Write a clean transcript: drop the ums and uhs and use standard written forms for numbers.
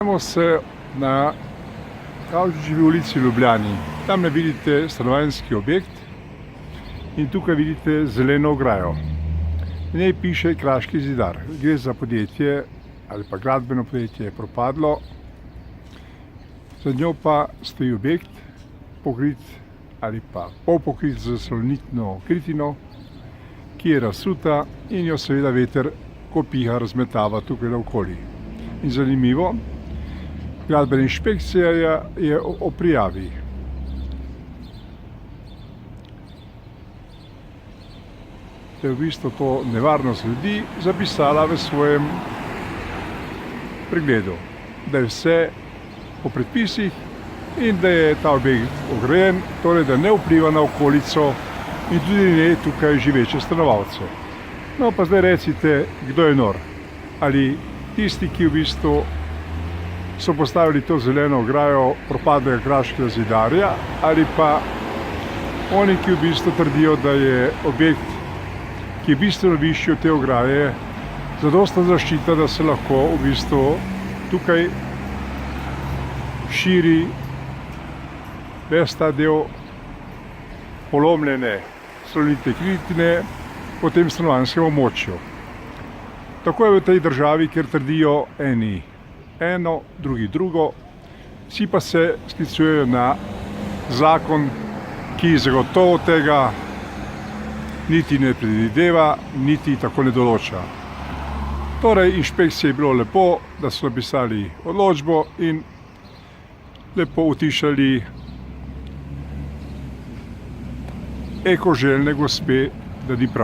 Nahajamo se na Kavčičevi ulici v Ljubljani. Tamle vidite stanovanjski objekt in tukaj vidite zeleno ograjo. Na njej piše Kraški zidar. Gre za podjetje ali pa gradbeno podjetje je propadlo. Za njo pa stoji objekt, pokrit ali pa polpokrit z salonitno kritino, ki je razsuta in jo seveda veter, ko piha, razmetava tukaj naokoli. In zanimivo, gradbena inšpekcija je o prijavi. Da je v bistvu to nevarnost ljudi zapisala v svojem pregledu, da je vse po predpisih in da je ta objekt ograjen, torej da ne vpliva na okolico in tudi ne tukaj živeče stanovalce. No pa zdaj recite, kdo je nor? Ali tisti, ki v bistvu so postavili to zeleno ograjo propadlega Kraškega zidarja, ali pa oni, ki v bistvu trdijo, da je objekt, ki je bistveno višji od te ograje, zadostna zaščita, da se lahko v bistvu tukaj širi ves ta del polomljene salonitne kritine po tem stanovanjskem območju. Tako je v tej državi, kjer trdijo eni eno, drugi drugo, vsi pa se sklicujejo na zakon, ki zagotovo tega niti ne predvideva, niti tako ne določa. Torej, inšpekcije je bilo lepo, da so napisali odločbo in lepo utišali ekoželjne gospe, da ni prav.